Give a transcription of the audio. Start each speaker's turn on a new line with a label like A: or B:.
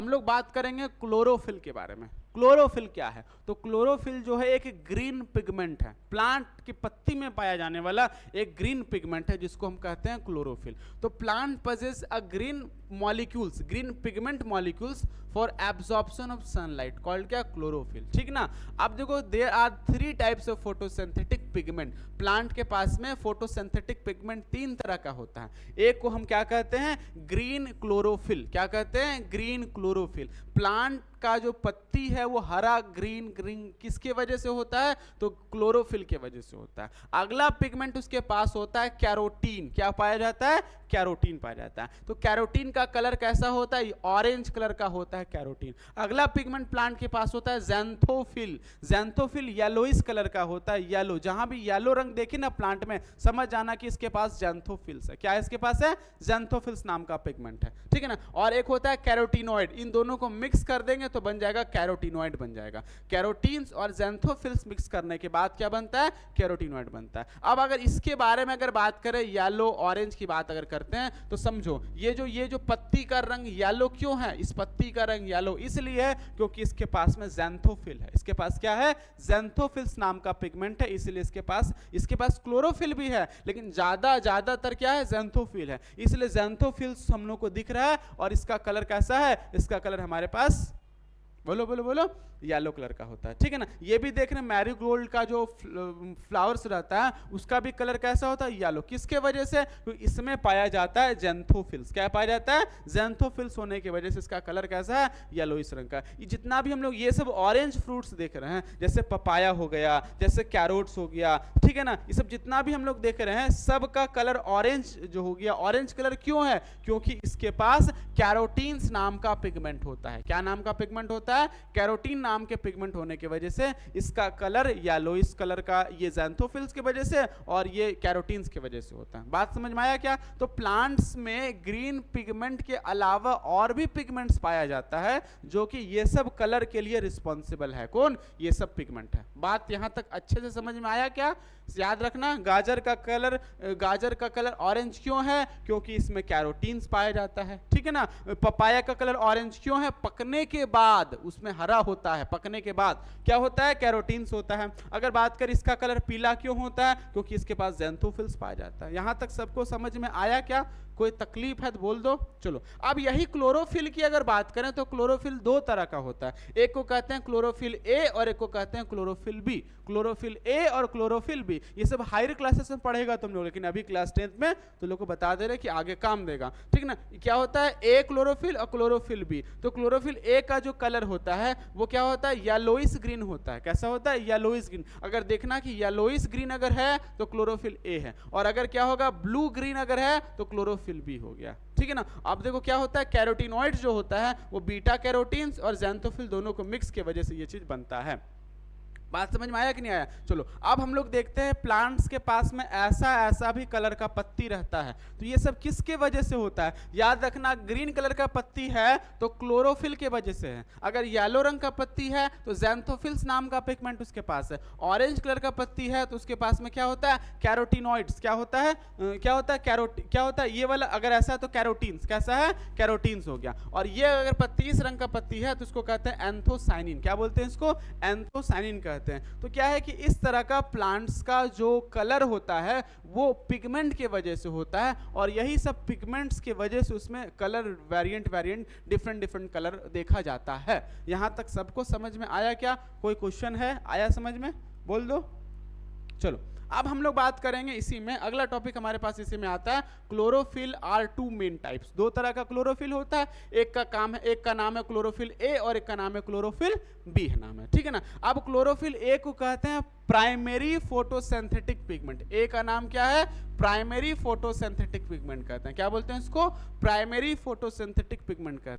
A: हम लोग बात करेंगे क्लोरोफिल के बारे में। क्लोरोफिल क्या है? तो क्लोरोफिल जो है एक ग्रीन पिगमेंट है, प्लांट की पत्ती में पाया जाने वाला एक ग्रीन पिगमेंट है जिसको हम कहते हैं क्लोरोफिल। तो plant possess a green molecules, green pigment molecules for absorption of sunlight, called क्या? क्लोरोफिल। ठीक ना। अब देखो there are 3 types of photosynthetic pigment. Plant के पास में फोटोसिंथेटिक पिगमेंट 3 तरह का होता है। एक को हम क्या कहते हैं? Green chlorophyll. क्या कहते हैं? Green chlorophyll. प्लांट का जो पत्ती है वो हरा ग्रीन ग्रीन किसके वजह से होता है? तो क्लोरोफिल के वजह से होता है। अगला पिगमेंट उसके पास होता है कैरोटीन। क्या पाया जाता है? कैरोटीन पाया जाता है। तो कैरोटीन का कलर कैसा होता है? ऑरेंज कलर का होता है कैरोटीन। अगला पिगमेंट प्लांट के पास होता है ज़ैंथोफिल। ज़ैंथोफिल येलोइश कलर का होता है, येलो। जहां भी येलो रंग देखे ना प्लांट में, समझ जाना कि इसके पास ज़ैंथोफिल्स है। क्या है इसके पास? है ज़ैंथोफिल्स नाम का पिगमेंट है। ठीक है ना। और एक होता है कैरोटीनॉइड। इन दोनों को मिक्स कर देंगे तो बन जाएगा कैरोटीनॉइड बन जाएगा। कैरोटीन्स और ज़ैंथोफिल्स मिक्स करने के बाद क्या बनता है? कैरोटीनॉइड बनता है। अब अगर इसके बारे में अगर बात करें, येलो ऑरेंज की बात अगर करते हैं, तो समझो ये जो पत्ती का रंग येलो क्यों है? इस पत्ती का रंग येलो इसलिए है क्योंकि इसके पास में ज़ैंथोफिल है। इसके पास क्या है? ज़ैंथोफिल्स नाम का पिगमेंट है, इसलिए इसके पास क्लोरोफिल भी है, लेकिन ज्यादातर क्या है? ज़ैंथोफिल है। इसलिए ज़ैंथोफिल्स हम लोग को दिख रहा है। और इसका कलर कैसा है? इसका कलर हमारे पास, बोलो बोलो बोलो, येलो कलर का होता है। ठीक है ना। ये भी देख रहे हैं मैरीगोल्ड का जो फ्लावर्स रहता है उसका भी कलर कैसा होता है? येलो। किसके वजह से? क्योंकि इसमें पाया जाता है ज़ैंथोफिल्स। क्या पाया जाता है? ज़ैंथोफिल्स होने की वजह से इसका कलर कैसा है? येलोइश रंग का। ये जितना भी हम लोग ये सब ऑरेंज फ्रूट्स देख रहे हैं, जैसे पपाया हो गया, जैसे कैरोट्स हो गया, ठीक है ना, ये सब जितना भी हम लोग देख रहे हैं सबका कलर ऑरेंज जो हो गया। ऑरेंज कलर क्यों है? क्योंकि इसके पास कैरोटीन्स नाम का पिगमेंट होता है। क्या नाम का पिगमेंट होता है? कैरोटीन नाम के पिगमेंट होने की वजह से इसका कलर येलोइश कलर का, ये ज़ैंथोफिल्स की वजह से और ये कैरोटीन्स की वजह से होता है। बात समझ में आया क्या? तो प्लांट्स में ग्रीन पिगमेंट के अलावा और भी पिगमेंट्स पाया जाता है जो कि ये सब कलर के लिए रिस्पॉन्सिबल है। कौन? ये सब पिगमेंट है। बात यहां तक अच्छे से समझ में आया क्या? याद रखना, गाजर का कलर ऑरेंज क्यों है? क्योंकि इसमें कैरोटीन्स पाया जाता है। ठीक है ना। पपाया का कलर ऑरेंज क्यों है? पकने के बाद उसमें हरा होता है। पकने के बाद क्या होता है? कैरोटीन्स होता है। अगर बात करें इसका कलर पीला क्यों होता है? क्योंकि इसके पास ज़ैंथोफिल्स पाया जाता है। यहां तक सबको समझ में आया क्या? कोई तकलीफ है तो बोल दो। चलो, अब यही क्लोरोफिल की अगर बात करें तो क्लोरोफिल 2 तरह का होता है। एक को कहते हैं क्लोरोफिल ए और एक को कहते हैं क्लोरोफिल बी। क्लोरोफिल ए और क्लोरोफिल बी ये सब हायर क्लासेस में पढ़ेगा तुम लोग, लेकिन अभी क्लास 10th में तो लोग को बता दे रहे कि आगे काम देगा। ठीक ना। क्या होता है? ए क्लोरोफिल और क्लोरोफिल बी। तो क्लोरोफिल ए का जो कलर होता है वो क्या होता है? येलोइश ग्रीन होता है। कैसा होता है? Yellowish green. अगर देखना कि येलोइश ग्रीन अगर है तो क्लोरोफिल ए है, और अगर क्या होगा? ब्लू ग्रीन अगर है तो क्लोरोफिल बी हो गया। ठीक है ना। अब देखो क्या होता है? कैरोटीनॉइड जो होता है वो बीटा कैरोटीन्स और ज़ैंथोफिल दोनों को मिक्स की वजह से ये चीज बनता है। बात समझ में आया कि नहीं आया? चलो, अब हम लोग देखते हैं प्लांट्स के पास में ऐसा भी कलर का पत्ती रहता है। तो ये सब किसके वजह से होता है? याद रखना, ग्रीन कलर का पत्ती है तो क्लोरोफिल के वजह से है। अगर येलो रंग का पत्ती है तो ज़ैंथोफिल्स नाम का पिगमेंट उसके पास है। ऑरेंज कलर का पत्ती है तो उसके पास में क्या होता है? कैरोटीनॉइड्स। क्या होता है? क्या होता है? ये वाला अगर ऐसा है तो कैरोटीन्स। कैसा है? कैरोटीन्स हो गया। और ये अगर पत्ती इस रंग का पत्ती है तो इसको कहते हैं एंथोसाइनिन। क्या बोलते हैं इसको? एंथोसाइनिन कहते हैं। तो क्या है कि इस तरह का प्लांट्स का जो कलर होता है वो पिगमेंट के वजह से होता है, और यही सब पिगमेंट्स के वजह से उसमें कलर वेरिएंट डिफरेंट कलर देखा जाता है। यहां तक सबको समझ में आया क्या? कोई क्वेश्चन है? आया समझ में? बोल दो। चलो, अब हम लोग बात करेंगे इसी में, अगला टॉपिक हमारे पास इसी में आता है क्लोरोफिल आर 2 मेन टाइप्स। 2 तरह का क्लोरोफिल होता है। एक का नाम है क्लोरोफिल ए और एक का नाम है क्लोरोफिल बी नाम है। ठीक है ना। अब क्लोरोफिल ए को कहते हैं प्राइमरी फोटोसिंथेटिक पिगमेंट। ए का नाम क्या है? प्राइमरी फोटोसिंथेटिक पिगमेंट कहते हैं। क्या बोलते हैं इसको? प्राइमरी फोटोसिंथेटिक पिगमेंट कहते हैं।